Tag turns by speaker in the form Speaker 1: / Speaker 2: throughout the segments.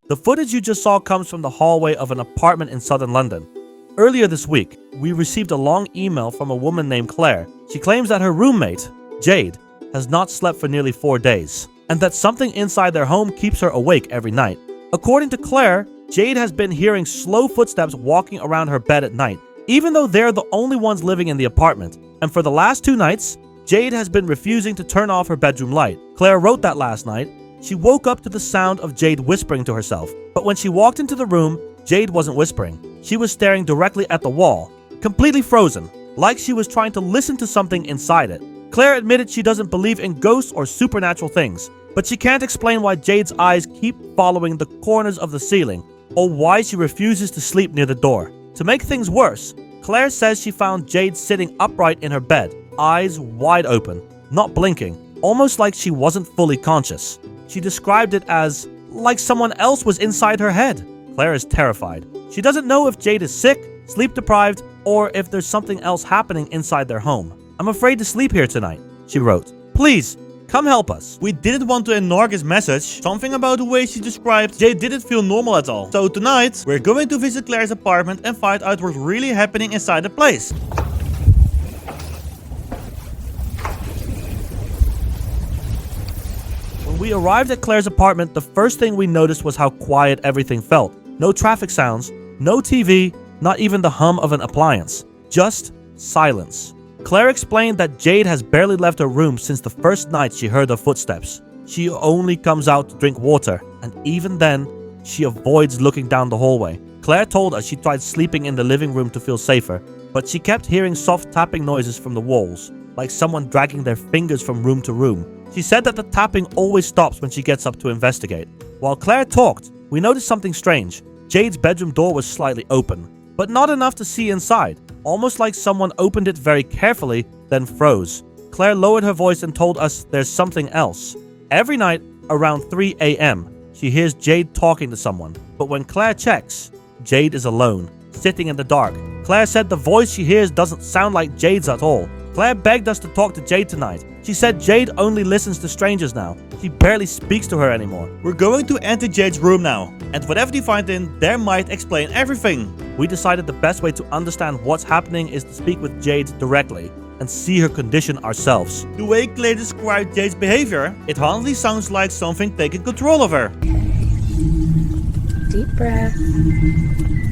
Speaker 1: The footage you just saw comes from the hallway of an apartment in southern London. Earlier this week, we received a long email from a woman named Claire. She claims that her roommate, Jade, has not slept for nearly 4 days, and that something inside their home keeps her awake every night. According to Claire, Jade has been hearing slow footsteps walking around her bed at night, even though they're the only ones living in the apartment. And for the last 2 nights, Jade has been refusing to turn off her bedroom light. Claire wrote that last night, she woke up to the sound of Jade whispering to herself. But when she walked into the room, Jade wasn't whispering. She was staring directly at the wall, completely frozen, like she was trying to listen to something inside it. Claire admitted she doesn't believe in ghosts or supernatural things, but she can't explain why Jade's eyes keep following the corners of the ceiling, or why she refuses to sleep near the door. To make things worse, Claire says she found Jade sitting upright in her bed, eyes wide open, not blinking, almost like she wasn't fully conscious. She described it as like someone else was inside her head. Claire is terrified. She doesn't know if Jade is sick, sleep deprived, or if there's something else happening inside their home. "I'm afraid to sleep here tonight," she wrote. "Please, come help us." We didn't want to ignore his message. Something about the way she described Jade didn't feel normal at all. So tonight, we're going to visit Claire's apartment and find out what's really happening inside the place. When we arrived at Claire's apartment, the first thing we noticed was how quiet everything felt. No traffic sounds, no TV, not even the hum of an appliance. Just silence. Claire explained that Jade has barely left her room since the first night she heard her footsteps. She only comes out to drink water, and even then, she avoids looking down the hallway. Claire told us she tried sleeping in the living room to feel safer, but she kept hearing soft tapping noises from the walls, like someone dragging their fingers from room to room. She said that the tapping always stops when she gets up to investigate. While Claire talked, we noticed something strange. Jade's bedroom door was slightly open, but not enough to see inside, almost like someone opened it very carefully, then froze. Claire lowered her voice and told us there's something else. Every night, around 3 a.m., she hears Jade talking to someone, but when Claire checks, Jade is alone, sitting in the dark. Claire said the voice she hears doesn't sound like Jade's at all. Claire begged us to talk to Jade tonight. She said Jade only listens to strangers now. She barely speaks to her anymore. We're going to enter Jade's room now, and whatever you find in there might explain everything. We decided the best way to understand what's happening is to speak with Jade directly and see her condition ourselves. The way Claire described Jade's behavior, it hardly sounds like something taking control of her.
Speaker 2: Deep breath.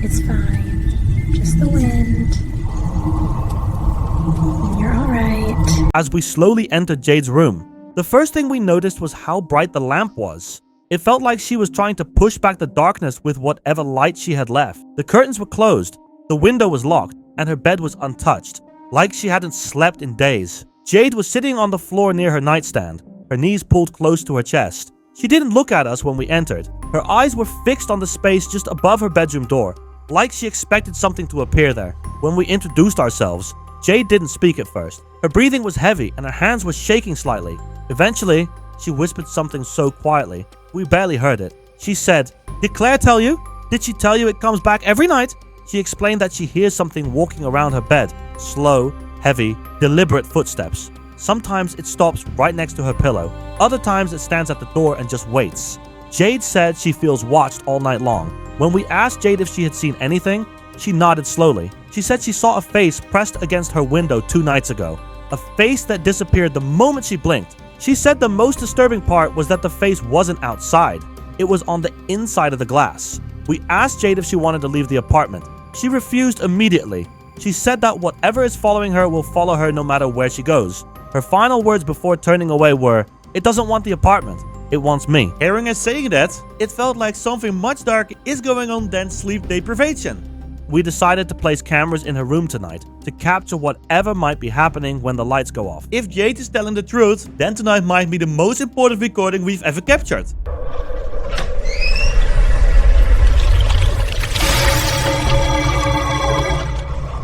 Speaker 2: It's fine. Just the wind. You're alright.
Speaker 1: As we slowly entered Jade's room, the first thing we noticed was how bright the lamp was. It felt like she was trying to push back the darkness with whatever light she had left. The curtains were closed, the window was locked, and her bed was untouched, like she hadn't slept in days. Jade was sitting on the floor near her nightstand, her knees pulled close to her chest. She didn't look at us when we entered. Her eyes were fixed on the space just above her bedroom door, like she expected something to appear there. When we introduced ourselves, Jade didn't speak at first. Her breathing was heavy and her hands were shaking slightly. Eventually, she whispered something so quietly, we barely heard it. She said, "Did Claire tell you? Did she tell you it comes back every night?" She explained that she hears something walking around her bed. Slow, heavy, deliberate footsteps. Sometimes it stops right next to her pillow. Other times it stands at the door and just waits. Jade said she feels watched all night long. When we asked Jade if she had seen anything, she nodded slowly. She said she saw a face pressed against her window 2 nights ago. A face that disappeared the moment she blinked. She said the most disturbing part was that the face wasn't outside. It was on the inside of the glass. We asked Jade if she wanted to leave the apartment. She refused immediately. She said that whatever is following her will follow her no matter where she goes. Her final words before turning away were, "It doesn't want the apartment. It wants me." Hearing her saying that, it felt like something much darker is going on than sleep deprivation. We decided to place cameras in her room tonight to capture whatever might be happening when the lights go off. If Jade is telling the truth, then tonight might be the most important recording we've ever captured.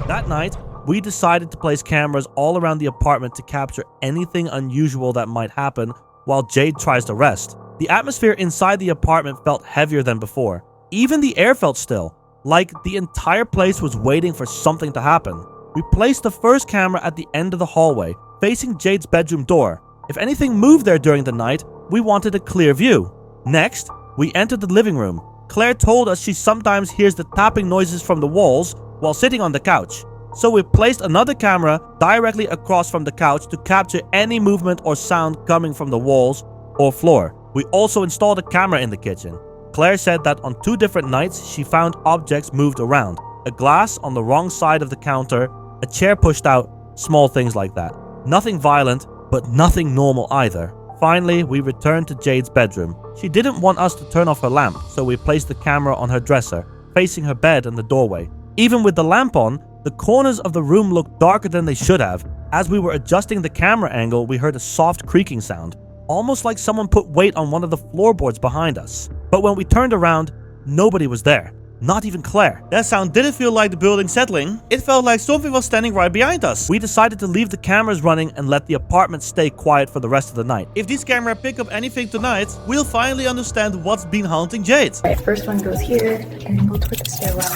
Speaker 1: That night, we decided to place cameras all around the apartment to capture anything unusual that might happen while Jade tries to rest. The atmosphere inside the apartment felt heavier than before. Even the air felt still, like the entire place was waiting for something to happen. We placed the first camera at the end of the hallway, facing Jade's bedroom door. If anything moved there during the night, we wanted a clear view. Next, we entered the living room. Claire told us she sometimes hears the tapping noises from the walls while sitting on the couch. So we placed another camera directly across from the couch to capture any movement or sound coming from the walls or floor. We also installed a camera in the kitchen. Claire said that on 2 different nights she found objects moved around. A glass on the wrong side of the counter, a chair pushed out, small things like that. Nothing violent, but nothing normal either. Finally, we returned to Jade's bedroom. She didn't want us to turn off her lamp, so we placed the camera on her dresser, facing her bed and the doorway. Even with the lamp on, the corners of the room looked darker than they should have. As we were adjusting the camera angle, we heard a soft creaking sound, almost like someone put weight on one of the floorboards behind us. But when we turned around, nobody was there. Not even Claire.
Speaker 3: That sound didn't feel like the building settling. It felt like something was standing right behind us.
Speaker 1: We decided to leave the cameras running and let the apartment stay quiet for the rest of the night.
Speaker 3: If these cameras pick up anything tonight, we'll finally understand what's been haunting Jade.
Speaker 2: Alright, first one goes here, and then go toward the stairwell.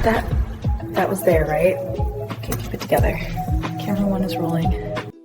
Speaker 2: Good. That was there, right? Okay, keep it together. Camera 1 is rolling.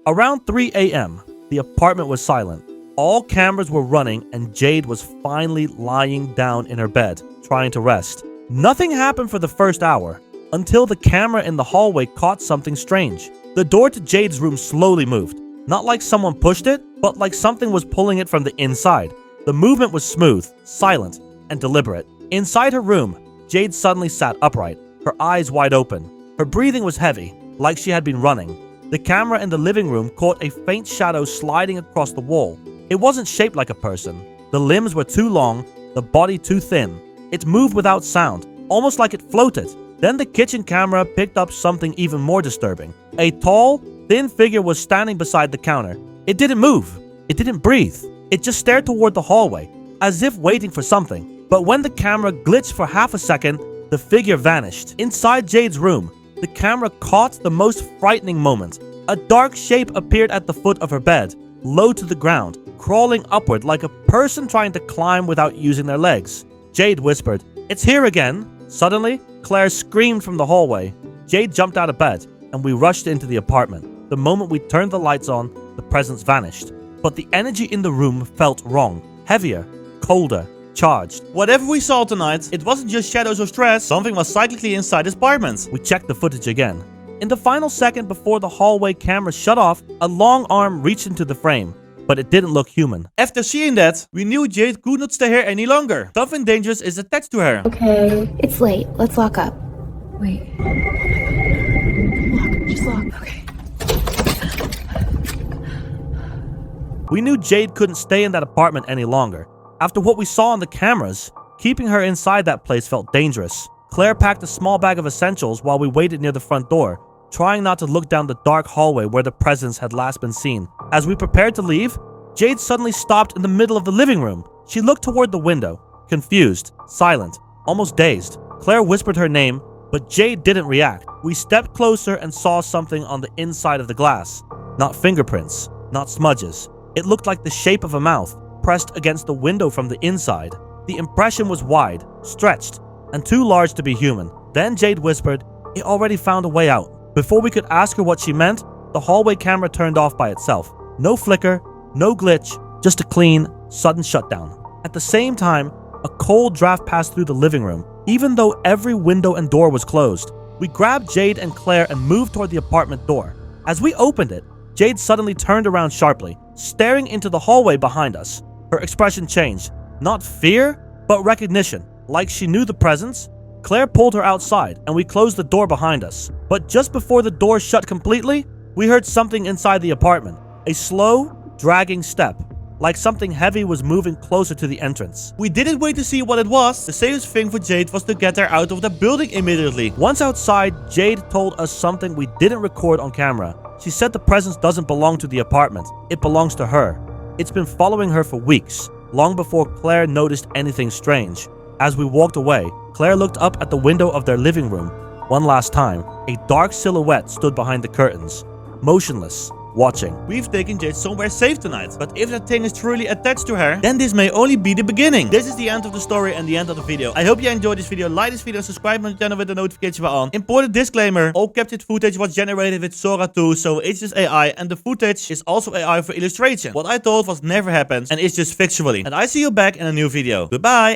Speaker 1: Around 3 a.m., the apartment was silent. All cameras were running and Jade was finally lying down in her bed, trying to rest. Nothing happened for the first hour, until the camera in the hallway caught something strange. The door to Jade's room slowly moved. Not like someone pushed it, but like something was pulling it from the inside. The movement was smooth, silent, and deliberate. Inside her room, Jade suddenly sat upright, her eyes wide open. Her breathing was heavy, like she had been running. The camera in the living room caught a faint shadow sliding across the wall. It wasn't shaped like a person. The limbs were too long, the body too thin. It moved without sound, almost like it floated. Then the kitchen camera picked up something even more disturbing. A tall, thin figure was standing beside the counter. It didn't move. It didn't breathe. It just stared toward the hallway, as if waiting for something. But when the camera glitched for half a second, the figure vanished. Inside Jade's room, the camera caught the most frightening moment. A dark shape appeared at the foot of her bed, low to the ground, crawling upward like a person trying to climb without using their legs. Jade whispered, "It's here again." Suddenly, Claire screamed from the hallway. Jade jumped out of bed, and we rushed into the apartment. The moment we turned the lights on, the presence vanished. But the energy in the room felt wrong. Heavier, colder, charged.
Speaker 3: Whatever we saw tonight, it wasn't just shadows or stress. Something was cyclically inside this apartment.
Speaker 1: We checked the footage again. In the final second before the hallway camera shut off, a long arm reached into the frame, but it didn't look human.
Speaker 3: After seeing that, we knew Jade could not stay here any longer. Something dangerous is attached to her.
Speaker 2: Okay, it's late. Let's lock up. Wait. Lock. Just lock. Okay.
Speaker 1: We knew Jade couldn't stay in that apartment any longer. After what we saw on the cameras, keeping her inside that place felt dangerous. Claire packed a small bag of essentials while we waited near the front door, trying not to look down the dark hallway where the presence had last been seen. As we prepared to leave, Jade suddenly stopped in the middle of the living room. She looked toward the window, confused, silent, almost dazed. Claire whispered her name, but Jade didn't react. We stepped closer and saw something on the inside of the glass. Not fingerprints, not smudges. It looked like the shape of a mouth, pressed against the window from the inside. The impression was wide, stretched, and too large to be human. Then Jade whispered, "It already found a way out." Before we could ask her what she meant, the hallway camera turned off by itself. No flicker, no glitch, just a clean, sudden shutdown. At the same time, a cold draft passed through the living room, even though every window and door was closed. We grabbed Jade and Claire and moved toward the apartment door. As we opened it, Jade suddenly turned around sharply, staring into the hallway behind us. Her expression changed. Not fear, but recognition. Like she knew the presence. Claire pulled her outside, and we closed the door behind us. But just before the door shut completely, we heard something inside the apartment. A slow, dragging step, like something heavy was moving closer to the entrance.
Speaker 3: We didn't wait to see what it was. The safest thing for Jade was to get her out of the building immediately.
Speaker 1: Once outside, Jade told us something we didn't record on camera. She said the presence doesn't belong to the apartment. It belongs to her. It's been following her for weeks, long before Claire noticed anything strange. As we walked away, Claire looked up at the window of their living room. One last time, a dark silhouette stood behind the curtains, motionless, watching.
Speaker 3: We've taken Jade somewhere safe tonight, but if that thing is truly attached to her, then this may only be the beginning. This is the end of the story and the end of the video. I hope you enjoyed this video. Like this video and subscribe to the channel with the notification bell on. Important disclaimer, all captured footage was generated with Sora 2, so it's just AI, and the footage is also AI for illustration. What I told was never happened, and it's just fictionally. And I see you back in a new video. Goodbye!